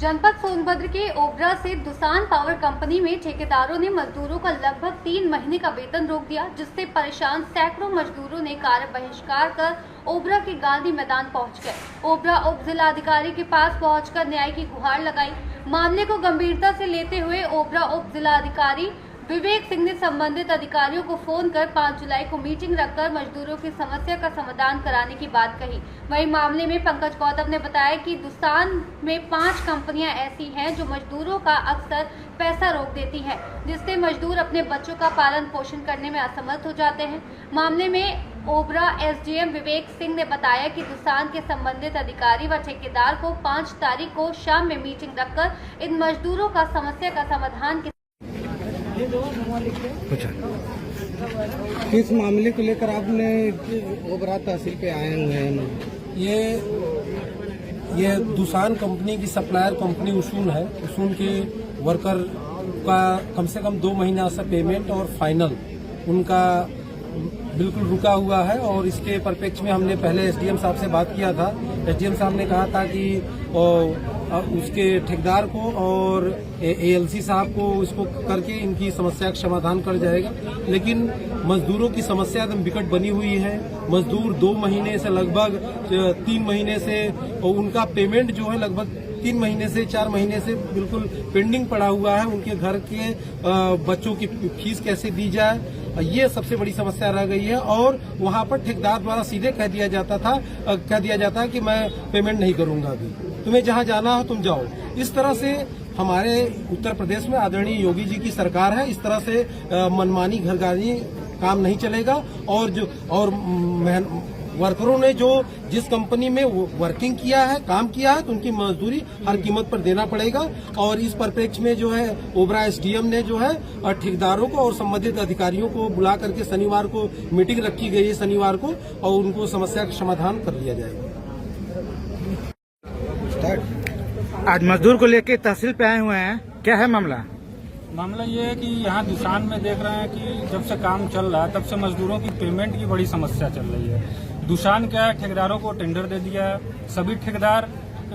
जनपद सोनभद्र के ओबरा से दुसान पावर कंपनी में ठेकेदारों ने मजदूरों का लगभग 3 महीने का वेतन रोक दिया, जिससे परेशान सैकड़ों मजदूरों ने कार्य बहिष्कार कर ओबरा के गांधी मैदान पहुंच गए। ओबरा उप जिलाधिकारी के पास पहुंचकर न्याय की गुहार लगाई। मामले को गंभीरता से लेते हुए ओबरा उप जिलाधिकारी विवेक सिंह ने संबंधित अधिकारियों को फोन कर 5 जुलाई को मीटिंग रखकर मजदूरों की समस्या का समाधान कराने की बात कही। वहीं मामले में पंकज गौतम ने बताया कि दुसान में 5 कंपनियां ऐसी हैं जो मजदूरों का अक्सर पैसा रोक देती हैं, जिससे मजदूर अपने बच्चों का पालन पोषण करने में असमर्थ हो जाते हैं। मामले में ओबरा एसडीएम विवेक सिंह ने बताया कि दुसान के संबंधित अधिकारी व ठेकेदार को 5 तारीख को शाम में मीटिंग रखकर इन मजदूरों का समस्या का समाधान किस मामले को लेकर आपने ओबरा तहसील पे आए हुए हैं? ये दुसान कंपनी की सप्लायर कंपनी उसून है। उसून के वर्कर का कम से कम 2 महीना से पेमेंट और फाइनल उनका बिल्कुल रुका हुआ है। और इसके परिप्रेक्ष्य में हमने पहले एसडीएम साहब से बात किया था। एसडीएम साहब ने कहा था कि उसके ठेकेदार को और एएलसी साहब को इसको करके इनकी समस्या का समाधान कर जाएगा, लेकिन मजदूरों की समस्या एकदम विकट बनी हुई है। मजदूर 2 महीने से लगभग 3 महीने से और उनका पेमेंट जो है लगभग 3 महीने से 4 महीने से बिल्कुल पेंडिंग पड़ा हुआ है। उनके घर के बच्चों की फीस कैसे दी जाए, ये सबसे बड़ी समस्या रह गई है। और वहां पर ठेकेदार द्वारा सीधे कह दिया जाता है कि मैं पेमेंट नहीं करूंगा, अभी तुम्हें जहां जाना हो तुम जाओ। इस तरह से हमारे उत्तर प्रदेश में आदरणीय योगी जी की सरकार है। इस तरह से मनमानी घरगानी काम नहीं चलेगा। और वर्करों ने जिस कंपनी में वर्किंग किया है, काम किया है, तो उनकी मजदूरी हर कीमत पर देना पड़ेगा। और इस परिप्रेक्ष्य में जो है ओबरा एसडीएम ने जो है ठेकेदारों को और संबंधित अधिकारियों को बुला करके शनिवार को मीटिंग रखी गई है शनिवार को, और उनको समस्या का समाधान कर लिया जाएगा। आज मजदूर को लेकर तहसील पे आए हुए हैं, क्या है मामला? मामला ये है कि यहाँ दुसान में देख रहे हैं कि जब से काम चल रहा है तब से मजदूरों की पेमेंट की बड़ी समस्या चल रही है। दुसान क्या है, ठेकेदारों को टेंडर दे दिया है, सभी ठेकेदार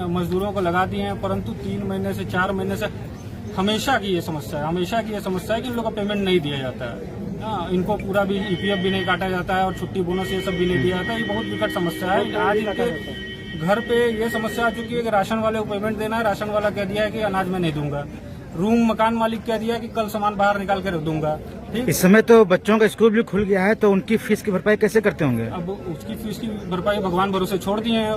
मजदूरों को लगा दिए हैं, परंतु 3 महीने से 4 महीने से हमेशा की ये समस्या है कि इन लोगों को पेमेंट नहीं दिया जाता है। इनको पूरा भी ईपीएफ भी नहीं काटा जाता है और छुट्टी बोनस ये सब भी नहीं दिया जाता है। ये बहुत विकट समस्या है। आज इनके घर पे ये समस्या आ चुकी है कि राशन वाले को पेमेंट देना है, राशन वाला कह दिया है कि अनाज में नहीं दूंगा। रूम मकान मालिक कह दिया कि कल सामान बाहर निकाल के रख दूंगा। ठीक, इस समय तो बच्चों का स्कूल भी खुल गया है, तो उनकी फीस की भरपाई कैसे करते होंगे? अब उसकी फीस की भरपाई भगवान भरोसे छोड़ दिए हैं,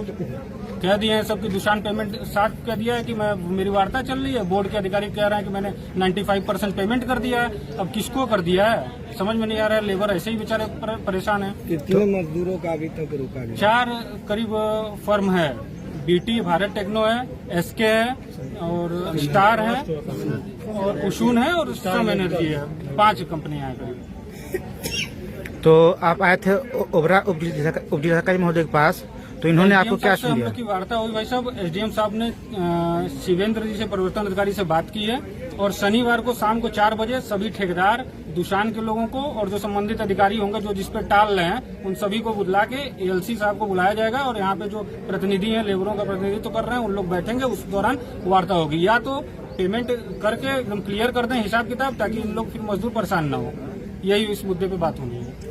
कह दिए हैं सबकी दुसान पेमेंट साथ कह दिया है कि मेरी वार्ता चल रही है। बोर्ड के अधिकारी कह रहे हैं कि मैंने 95% पेमेंट कर दिया है। अब किसको कर दिया है समझ में नहीं आ रहा है। लेबर ऐसे ही बेचारे परेशान है। कितने मजदूरों का अभी तक रोका गया? 4 करीब फर्म है। बीटी भारत टेक्नो है, एसके है और स्टार है और उसून है और सम एनर्जी है। 5 कंपनियां हैं। तो आप आए थे ओबरा उप जिलाधिकारी महोदय के पास, तो इन्होंने आपको क्या सुन दिया? हम लोग की वार्ता हुई भाई साहब। एसडीएम साहब ने शिवेंद्र जी से परिवर्तन अधिकारी से बात की है और शनिवार को शाम को 4 बजे सभी ठेकेदार दुसान के लोगों को और जो संबंधित अधिकारी होंगे जो जिस पे टाल रहे हैं उन सभी को बुला के एएलसी साहब को बुलाया जाएगा। और यहाँ पे जो प्रतिनिधि हैं, लेबरों का प्रतिनिधित्व कर रहे हैं, उन लोग बैठेंगे, उस दौरान वार्ता होगी। या तो पेमेंट करके एकदम क्लियर कर दें हिसाब किताब, ताकि इन लोग फिर मजदूर परेशान न हो। यही इस मुद्दे पे बात होनी है।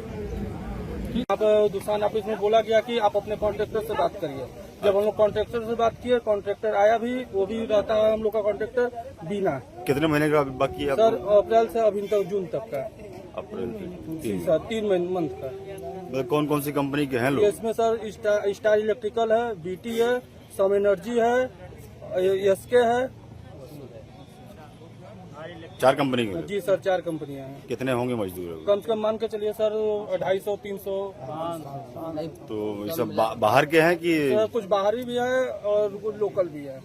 आप दुसान ऑफिस में बोला गया कि आप अपने कॉन्ट्रैक्टर से बात करिए। जब हम लोग कॉन्ट्रैक्टर से बात किए, कॉन्ट्रैक्टर आया भी, वो भी रहता है हम लोग का कॉन्ट्रैक्टर बीना। कितने महीने का बाकी है सर? अप्रैल से अभी तक जून तक का। अप्रैल सर 3 मंथ का। कौन कौन सी कंपनी के हैं लोग? इसमें सर स्टार इलेक्ट्रिकल है, बीटी है, सम एनर्जी है, एसके है। 4 कंपनी के? जी सर, 4 कंपनियां हैं। कितने होंगे मजदूर? कम से कम मान के चलिए सर 250-300। तो ये सब बाहर के हैं कि? सर कुछ बाहरी भी है और कुछ लोकल भी है।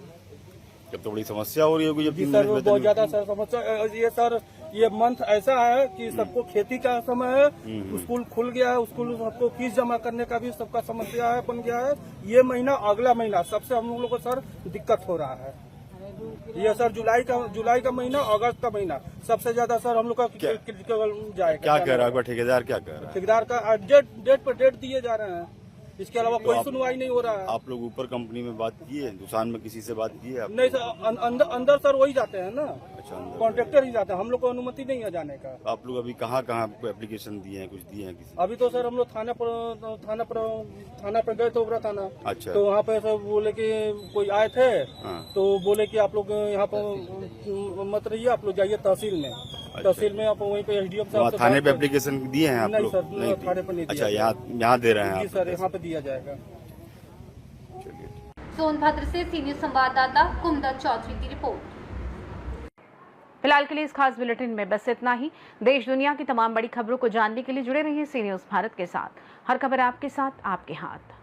जब तो बड़ी समस्या हो रही होगी जब जी सर, बहुत ज्यादा सर समस्या। ये सर ये मंथ ऐसा है कि सबको खेती का समय है, स्कूल खुल गया है, स्कूल सबको फीस जमा करने का भी सबका समस्या है, बन गया है। ये महीना अगला महीना सबसे हम लोगों को सर दिक्कत हो रहा है। ये सर जुलाई का महीना, अगस्त का महीना सबसे ज्यादा सर हम लोग का क्रिटिकल जाएगा। क्या कह रहा है ठेकेदार? क्या कह रहा है? ठेकेदार का डेट पर डेट दिए जा रहे हैं। इसके अलावा तो कोई आप- सुनवाई नहीं हो रहा है। आप लोग ऊपर कंपनी में बात किए, दुकान में किसी से बात की है आप? नहीं सर, अंदर सर वही जाते हैं ना, अच्छा, अंदर। कॉन्ट्रैक्टर ही जाते हैं, हम लोग को अनुमति नहीं है जाने का। आप लोग अभी कहाँ कहाँ एप्लीकेशन दिए हैं, कुछ दिए हैं किसी? अभी तो सर हम लोग थाना पर गए थे, ओबरा थाना। अच्छा। तो वहाँ पे सब बोले कि कोई आए थे, हाँ। तो बोले कि आप लोग यहाँ पर मत रहिए, आप लोग जाइए तहसील में। तहसील में आप वहीं पे एसडीएम वहाँ साहब से थाने बात पे करें। एप्लीकेशन दिए हैं आप नहीं लोग? सर, दिए। थाने पर नहीं अच्छा, दिया। यहाँ दे रहे हैं जी आप? सर, यहाँ पे दिया जाएगा। चलिए। सोनभद्र से सीनियर संवाददाता कुमदत चौधरी की रिपोर्ट। फिलहाल के लिए इस खास बुलेटिन में बस इतना ही। देश दुनिया की तमाम बड़ी खबरों को जानने के लिए जुड़े रहिए सी न्यूज़ भारत के साथ। हर खबर आपके साथ, आपके हाथ।